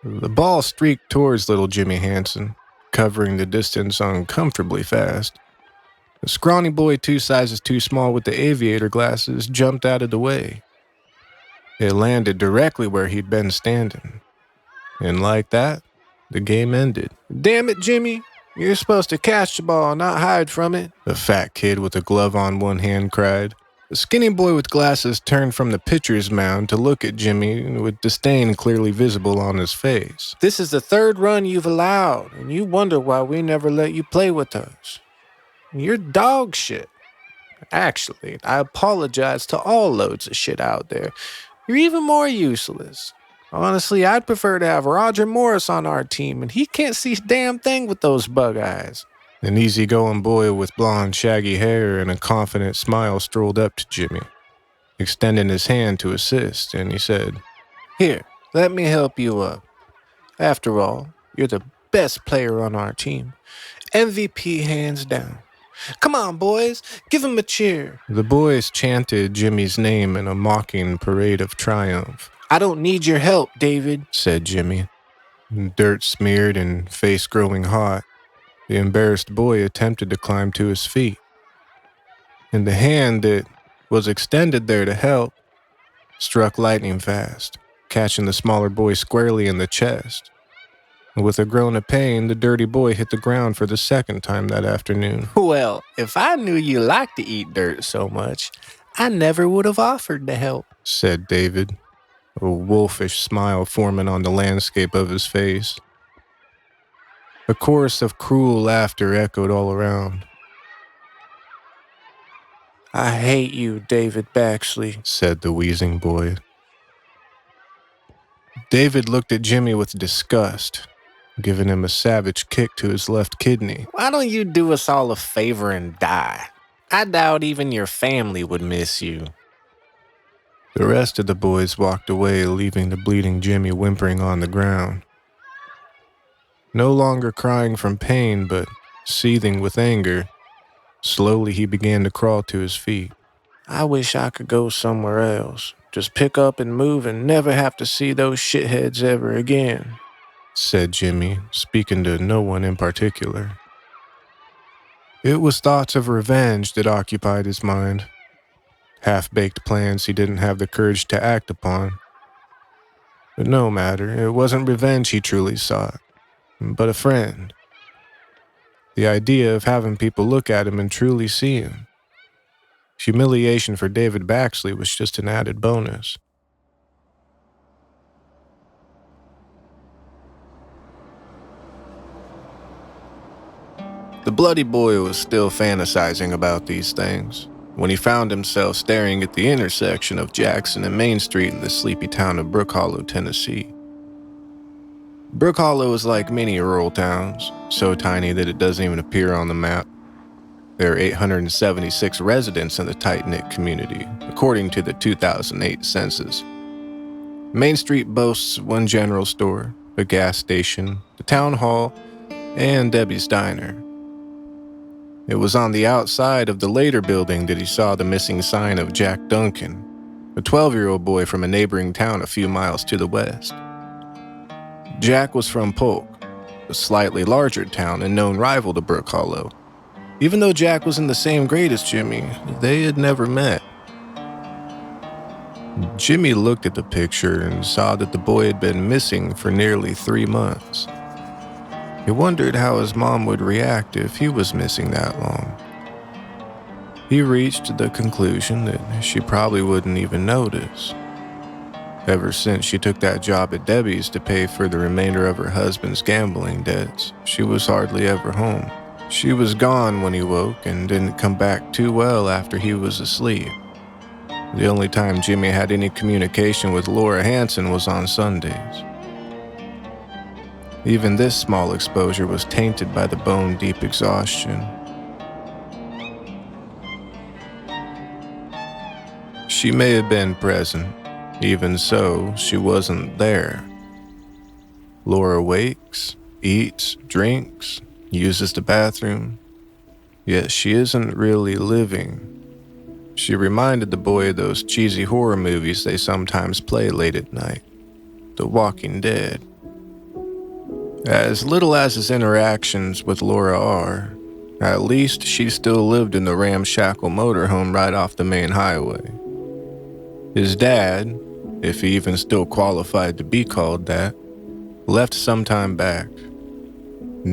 The ball streaked towards little Jimmy Hansen, covering the distance uncomfortably fast. The scrawny boy 2 sizes too small with the aviator glasses jumped out of the way. It landed directly where he'd been standing. And like that, the game ended. "Damn it, Jimmy! You're supposed to catch the ball, not hide from it," the fat kid with a glove on one hand cried. The skinny boy with glasses turned from the pitcher's mound to look at Jimmy with disdain clearly visible on his face. "This is the 3rd run you've allowed, and you wonder why we never let you play with us. You're dog shit. Actually, I apologize to all loads of shit out there. You're even more useless. Honestly, I'd prefer to have Roger Morris on our team, and he can't see a damn thing with those bug eyes." An easygoing boy with blonde, shaggy hair and a confident smile strolled up to Jimmy, extending his hand to assist, and he said, "Here, let me help you up. After all, you're the best player on our team. MVP hands down. Come on, boys, give him a cheer." The boys chanted Jimmy's name in a mocking parade of triumph. "I don't need your help, David," said Jimmy. Dirt smeared and face growing hot, the embarrassed boy attempted to climb to his feet. And the hand that was extended there to help struck lightning fast, catching the smaller boy squarely in the chest. With a groan of pain, the dirty boy hit the ground for the 2nd time that afternoon. "Well, if I knew you liked to eat dirt so much, I never would have offered to help," said David, a wolfish smile forming on the landscape of his face. A chorus of cruel laughter echoed all around. "I hate you, David Baxley," said the wheezing boy. David looked at Jimmy with disgust, giving him a savage kick to his left kidney. "Why don't you do us all a favor and die? I doubt even your family would miss you." The rest of the boys walked away, leaving the bleeding Jimmy whimpering on the ground. No longer crying from pain, but seething with anger, slowly he began to crawl to his feet. "I wish I could go somewhere else. Just pick up and move and never have to see those shitheads ever again," said Jimmy, speaking to no one in particular. It was thoughts of revenge that occupied his mind, half-baked plans he didn't have the courage to act upon. But no matter, it wasn't revenge he truly sought, but a friend. The idea of having people look at him and truly see him. Humiliation for David Baxley was just an added bonus. The bloody boy was still fantasizing about these things when he found himself staring at the intersection of Jackson and Main Street in the sleepy town of Brook Hollow, Tennessee. Brook Hollow is like many rural towns, so tiny that it doesn't even appear on the map. There are 876 residents in the tight-knit community, according to the 2008 census. Main Street boasts one general store, a gas station, the town hall, and Debbie's Diner. It was on the outside of the later building that he saw the missing sign of Jack Duncan, a 12-year-old boy from a neighboring town a few miles to the west. Jack was from Polk, a slightly larger town and known rival to Brook Hollow. Even though Jack was in the same grade as Jimmy, they had never met. Jimmy looked at the picture and saw that the boy had been missing for nearly 3 months. He wondered how his mom would react if he was missing that long. He reached the conclusion that she probably wouldn't even notice. Ever since she took that job at Debbie's to pay for the remainder of her husband's gambling debts, she was hardly ever home. She was gone when he woke and didn't come back too well after he was asleep. The only time Jimmy had any communication with Laura Hansen was on Sundays. Even this small exposure was tainted by the bone-deep exhaustion. She may have been present. Even so, she wasn't there. Laura wakes, eats, drinks, uses the bathroom, yet she isn't really living. She reminded the boy of those cheesy horror movies they sometimes play late at night, The Walking Dead. As little as his interactions with Laura are, at least she still lived in the ramshackle motorhome right off the main highway. His dad, if he even still qualified to be called that, left some time back,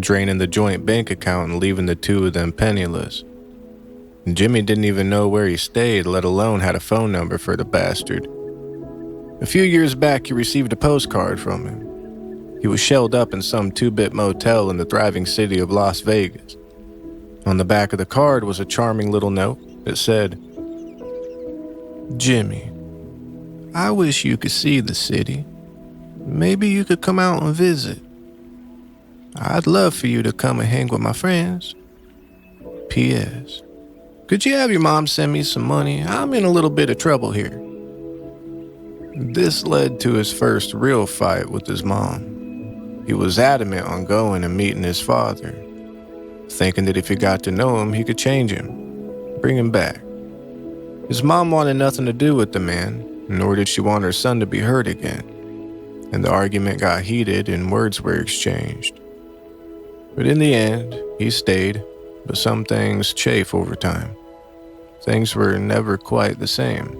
draining the joint bank account and leaving the two of them penniless. Jimmy didn't even know where he stayed, let alone had a phone number for the bastard. A few years back, he received a postcard from him. He was shelled up in some two-bit motel in the thriving city of Las Vegas. On the back of the card was a charming little note that said, "Jimmy, I wish you could see the city. Maybe you could come out and visit. I'd love for you to come and hang with my friends. P.S. Could you have your mom send me some money? I'm in a little bit of trouble here." This led to his first real fight with his mom. He was adamant on going and meeting his father, thinking that if he got to know him, he could change him, bring him back. His mom wanted nothing to do with the man, nor did she want her son to be hurt again, and the argument got heated and words were exchanged. But in the end, he stayed, but some things chafe over time. Things were never quite the same.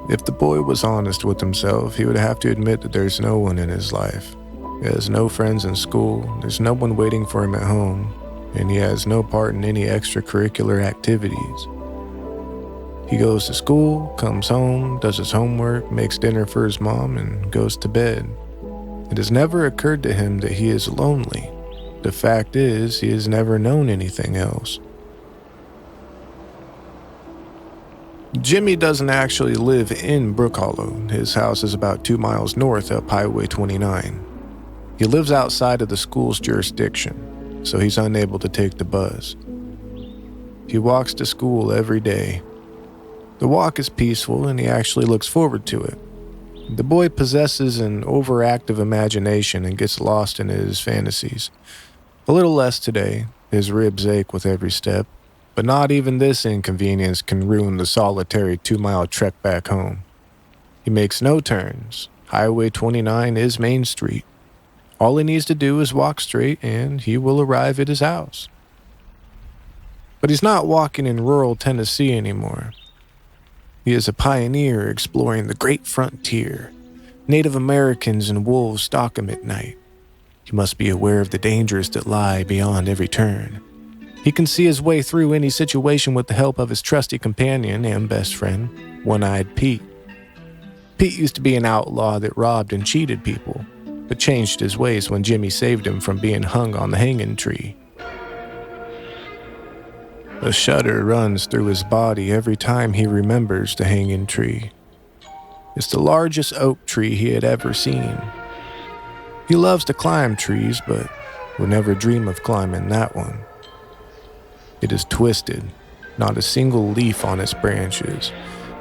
If the boy was honest with himself, he would have to admit that there's no one in his life. He has no friends in school, there's no one waiting for him at home, and he has no part in any extracurricular activities. He goes to school, comes home, does his homework, makes dinner for his mom, and goes to bed. It has never occurred to him that he is lonely. The fact is, he has never known anything else. Jimmy doesn't actually live in Brook Hollow. His house is about 2 miles north up Highway 29. He lives outside of the school's jurisdiction, so he's unable to take the bus. He walks to school every day. The walk is peaceful and he actually looks forward to it. The boy possesses an overactive imagination and gets lost in his fantasies. A little less today, his ribs ache with every step, but not even this inconvenience can ruin the solitary 2-mile trek back home. He makes no turns. Highway 29 is Main Street. All he needs to do is walk straight and he will arrive at his house. But he's not walking in rural Tennessee anymore. He is a pioneer exploring the great frontier. Native Americans and wolves stalk him at night. He must be aware of the dangers that lie beyond every turn. He can see his way through any situation with the help of his trusty companion and best friend, One-Eyed Pete. Pete used to be an outlaw that robbed and cheated people, but changed his ways when Jimmy saved him from being hung on the hanging tree. A shudder runs through his body every time he remembers the hanging tree. It's the largest oak tree he had ever seen. He loves to climb trees, but would never dream of climbing that one. It is twisted, not a single leaf on its branches.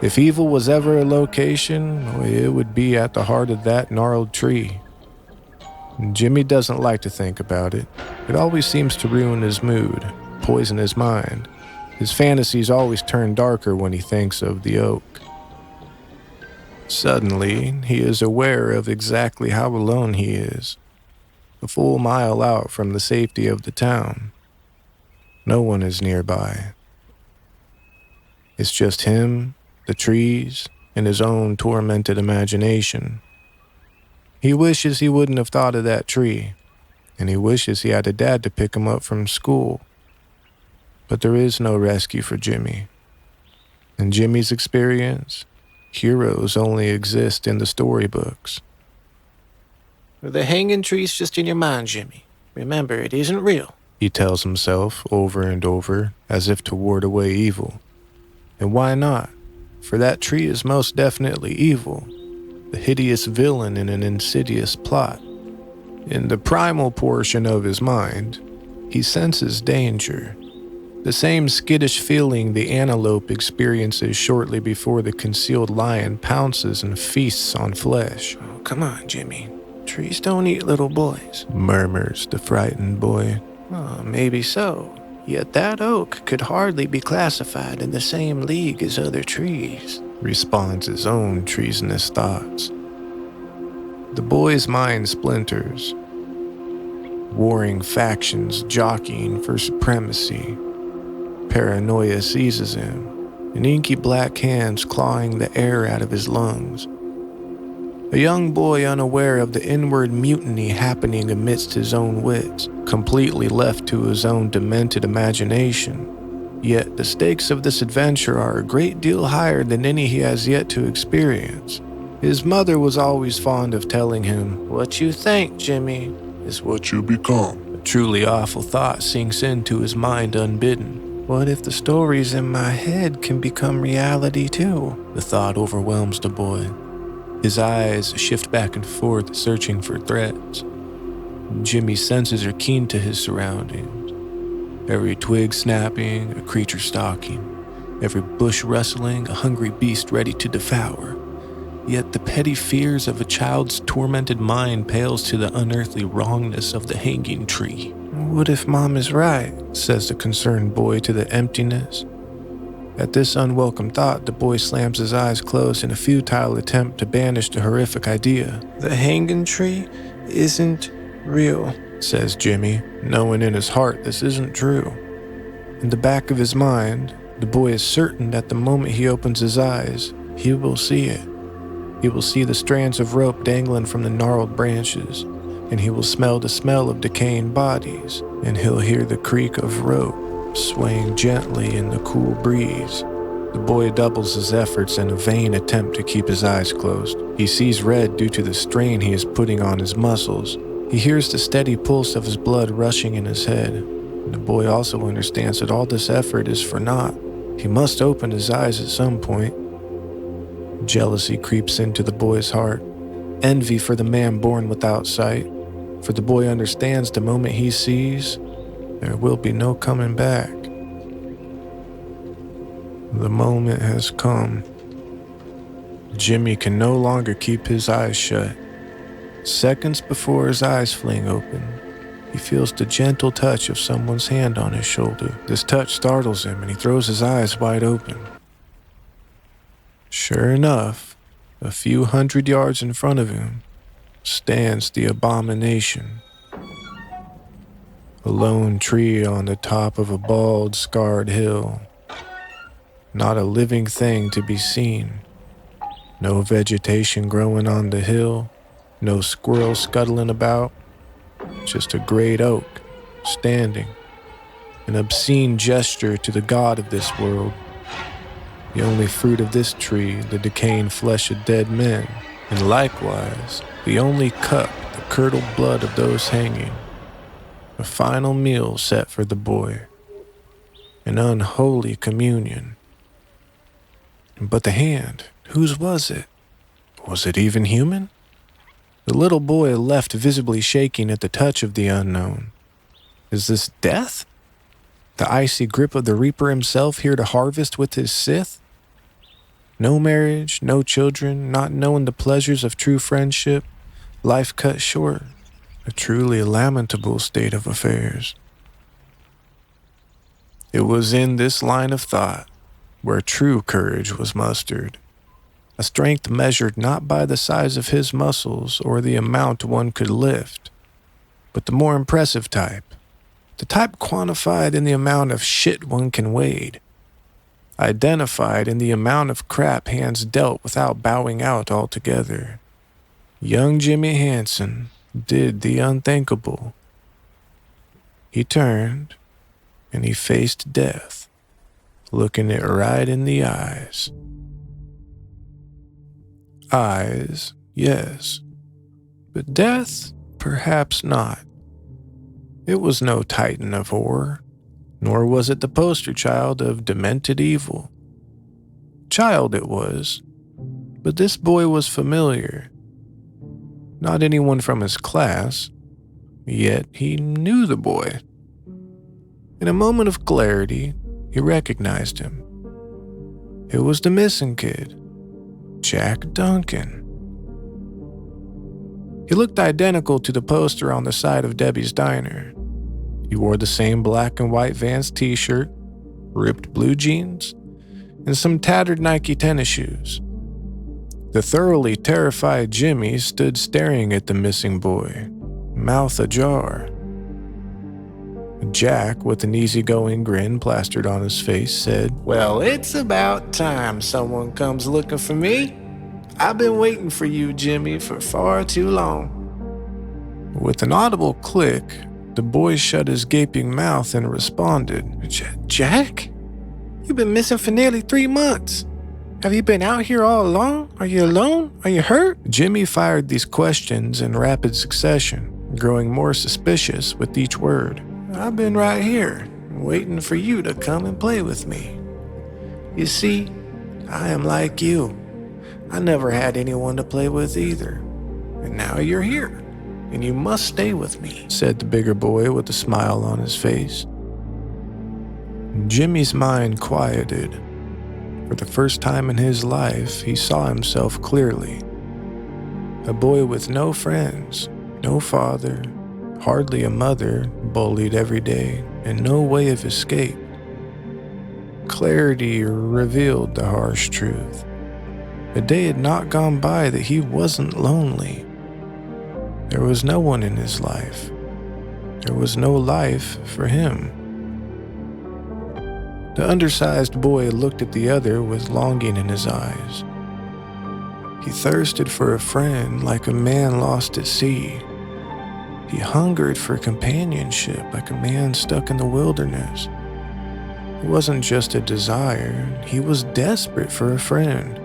If evil was ever a location, it would be at the heart of that gnarled tree. Jimmy doesn't like to think about it. It always seems to ruin his mood, poison his mind. His fantasies always turn darker when he thinks of the oak. Suddenly, he is aware of exactly how alone he is. A full mile out from the safety of the town. No one is nearby. It's just him, the trees, and his own tormented imagination. He wishes he wouldn't have thought of that tree, and he wishes he had a dad to pick him up from school. But there is no rescue for Jimmy. In Jimmy's experience, heroes only exist in the storybooks. The hanging tree's just in your mind, Jimmy. Remember, it isn't real, he tells himself over and over, as if to ward away evil. And why not? For that tree is most definitely evil, the hideous villain in an insidious plot. In the primal portion of his mind, he senses danger. The same skittish feeling the antelope experiences shortly before the concealed lion pounces and feasts on flesh. Oh, come on, Jimmy. Trees don't eat little boys, murmurs the frightened boy. Oh, maybe so. Yet that oak could hardly be classified in the same league as other trees, responds his own treasonous thoughts. The boy's mind splinters. warring factions jockeying for supremacy. Paranoia seizes him, and inky black hands clawing the air out of his lungs. A young boy unaware of the inward mutiny happening amidst his own wits, completely left to his own demented imagination. Yet the stakes of this adventure are a great deal higher than any he has yet to experience. His mother was always fond of telling him, "What you think, Jimmy, is what you become." A truly awful thought sinks into his mind unbidden. What if the stories in my head can become reality too? The thought overwhelms the boy. His eyes shift back and forth, searching for threats. Jimmy's senses are keen to his surroundings. Every twig snapping, a creature stalking. Every bush rustling, a hungry beast ready to devour. Yet the petty fears of a child's tormented mind pales to the unearthly wrongness of the hanging tree. "What if Mom is right?" says the concerned boy to the emptiness. At this unwelcome thought, the boy slams his eyes closed in a futile attempt to banish the horrific idea. "The hanging tree isn't real," says Jimmy, knowing in his heart this isn't true. In the back of his mind, the boy is certain that the moment he opens his eyes, he will see it. He will see the strands of rope dangling from the gnarled branches, and he will smell the smell of decaying bodies, and he'll hear the creak of rope swaying gently in the cool breeze. The boy doubles his efforts in a vain attempt to keep his eyes closed. He sees red due to the strain he is putting on his muscles. He hears the steady pulse of his blood rushing in his head. The boy also understands that all this effort is for naught. He must open his eyes at some point. Jealousy creeps into the boy's heart. Envy for the man born without sight. For the boy understands the moment he sees, there will be no coming back. The moment has come. Jimmy can no longer keep his eyes shut. Seconds before his eyes fling open, he feels the gentle touch of someone's hand on his shoulder. This touch startles him and he throws his eyes wide open. Sure enough, a few hundred yards in front of him stands the abomination. A lone tree on the top of a bald, scarred hill. Not a living thing to be seen. No vegetation growing on the hill. No squirrels scuttling about. Just a great oak, standing. An obscene gesture to the god of this world. The only fruit of this tree, the decaying flesh of dead men. And likewise, the only cup, the curdled blood of those hanging. A final meal set for the boy. An unholy communion. But the hand, whose was it? Was it even human? The little boy left visibly shaking at the touch of the unknown. Is this death? The icy grip of the Reaper himself here to harvest with his scythe? No marriage, no children, not knowing the pleasures of true friendship, life cut short. A truly lamentable state of affairs. It was in this line of thought where true courage was mustered. A strength measured not by the size of his muscles or the amount one could lift, but the more impressive type. The type quantified in the amount of shit one can wade. Identified in the amount of crap hands dealt without bowing out altogether. Young Jimmy Hansen did the unthinkable. He turned, and he faced death, looking it right in the eyes. Eyes, yes, but death, perhaps not. It was no titan of horror, nor was it the poster child of demented evil. Child it was, but this boy was familiar. Not anyone from his class, yet he knew the boy. In a moment of clarity, he recognized him. It was the missing kid, Jack Duncan. He looked identical to the poster on the side of Debbie's diner. He wore the same black and white Vans t-shirt, ripped blue jeans, and some tattered Nike tennis shoes. The thoroughly terrified Jimmy stood staring at the missing boy, mouth ajar. Jack, with an easygoing grin plastered on his face, said, "Well, it's about time someone comes looking for me. I've been waiting for you, Jimmy, for far too long." With an audible click, the boy shut his gaping mouth and responded, Jack? You've been missing for nearly 3 months. Have you been out here all alone? Are you alone? Are you hurt? Jimmy fired these questions in rapid succession, growing more suspicious with each word. "I've been right here, waiting for you to come and play with me. You see, I am like you. I never had anyone to play with either. And now you're here, and you must stay with me," said the bigger boy with a smile on his face. Jimmy's mind quieted. For the first time in his life, he saw himself clearly. A boy with no friends, no father, hardly a mother, bullied every day, and no way of escape. Clarity revealed the harsh truth. A day had not gone by that he wasn't lonely. There was no one in his life. There was no life for him. The undersized boy looked at the other with longing in his eyes. He thirsted for a friend like a man lost at sea. He hungered for companionship like a man stuck in the wilderness. It wasn't just a desire, he was desperate for a friend.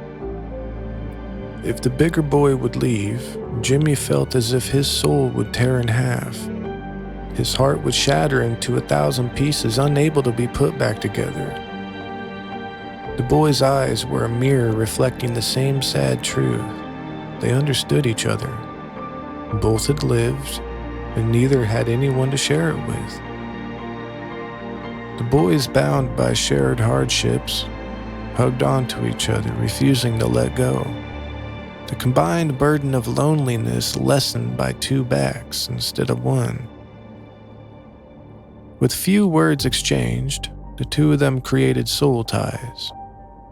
If the bigger boy would leave, Jimmy felt as if his soul would tear in half. His heart would shatter into 1,000 pieces, unable to be put back together. The boy's eyes were a mirror reflecting the same sad truth. They understood each other. Both had lived, and neither had anyone to share it with. The boys, bound by shared hardships, hugged onto each other, refusing to let go. The combined burden of loneliness lessened by 2 backs instead of 1. With few words exchanged, the 2 of them created soul ties.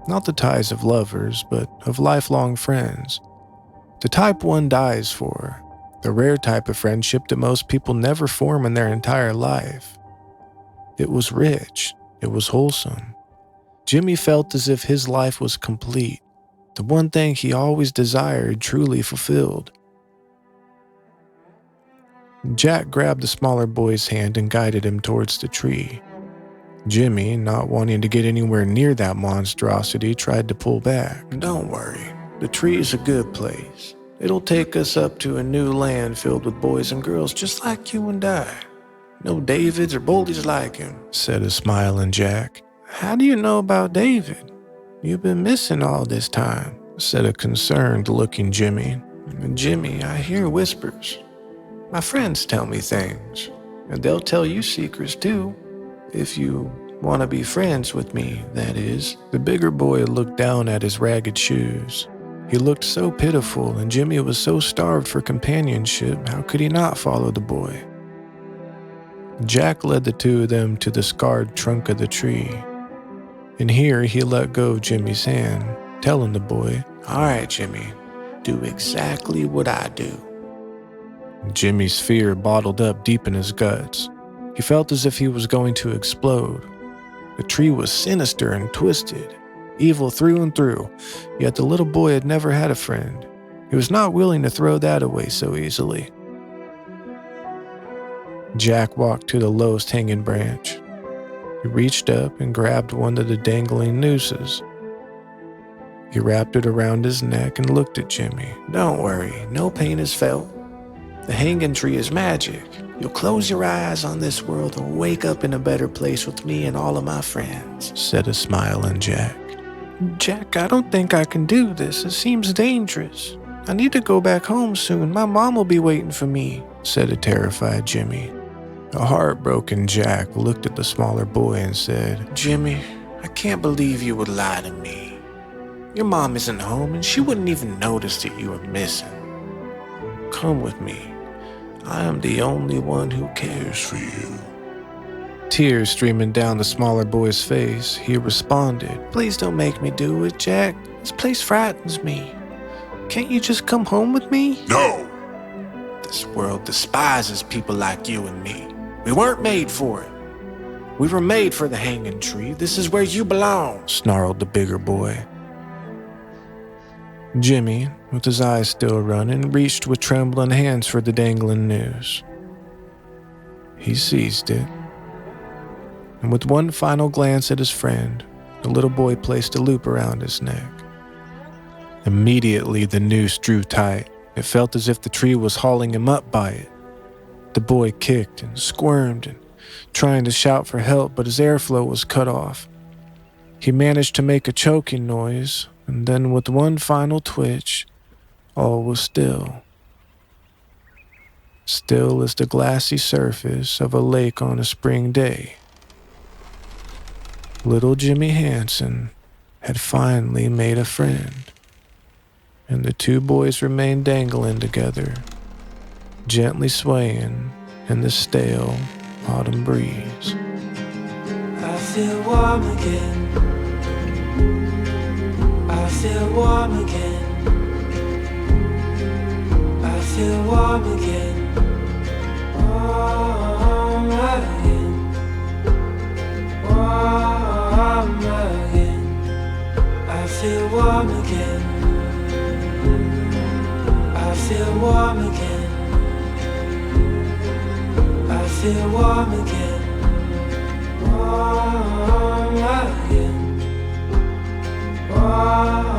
Not the ties of lovers, but of lifelong friends. The type one dies for, the rare type of friendship that most people never form in their entire life. It was rich, it was wholesome. Jimmy felt as if his life was complete, the one thing he always desired truly fulfilled. Jack grabbed the smaller boy's hand and guided him towards the tree. Jimmy, not wanting to get anywhere near that monstrosity, tried to pull back. "Don't worry, the tree is a good place. It'll take us up to a new land filled with boys and girls just like you and I. No Davids or Bullies like him," said a smiling Jack. "How do you know about David? You've been missing all this time," said a concerned-looking Jimmy. "Jimmy, I hear whispers. My friends tell me things, and they'll tell you secrets too. If you want to be friends with me, that is." The bigger boy looked down at his ragged shoes. He looked so pitiful, and Jimmy was so starved for companionship, how could he not follow the boy? Jack led the 2 of them to the scarred trunk of the tree. And here he let go of Jimmy's hand, telling the boy, "All right, Jimmy, do exactly what I do." Jimmy's fear bottled up deep in his guts. He felt as if he was going to explode. The tree was sinister and twisted, evil through and through, yet the little boy had never had a friend. He was not willing to throw that away so easily. Jack walked to the lowest hanging branch. He reached up and grabbed one of the dangling nooses. He wrapped it around his neck and looked at Jimmy. "Don't worry, no pain is felt. The hanging tree is magic. You'll close your eyes on this world and wake up in a better place with me and all of my friends," said a smiling Jack. "Jack, I don't think I can do this. It seems dangerous. I need to go back home soon. My mom will be waiting for me," said a terrified Jimmy. A heartbroken Jack looked at the smaller boy and said, "Jimmy, I can't believe you would lie to me. Your mom isn't home and she wouldn't even notice that you were missing. Come with me. I am the only one who cares for you." Tears streaming down the smaller boy's face, he responded, "Please don't make me do it, Jack. This place frightens me. Can't you just come home with me?" No! "This world despises people like you and me. We weren't made for it. We were made for the hanging tree. This is where you belong, snarled the bigger boy. Jimmy, with his eyes still running, reached with trembling hands for the dangling noose. He seized it, and with one final glance at his friend, the little boy placed a loop around his neck. Immediately, the noose drew tight. It felt as if the tree was hauling him up by it. The boy kicked and squirmed and trying to shout for help, but his airflow was cut off. He managed to make a choking noise, and then with one final twitch, all was still. Still as the glassy surface of a lake on a spring day. Little Jimmy Hansen had finally made a friend, and the two boys remained dangling together, gently swaying in the stale autumn breeze. I feel warm again. I feel warm again. I feel warm again. Warm again. Warm again. I feel warm again. I feel warm again. I feel warm again. Warm again. Warm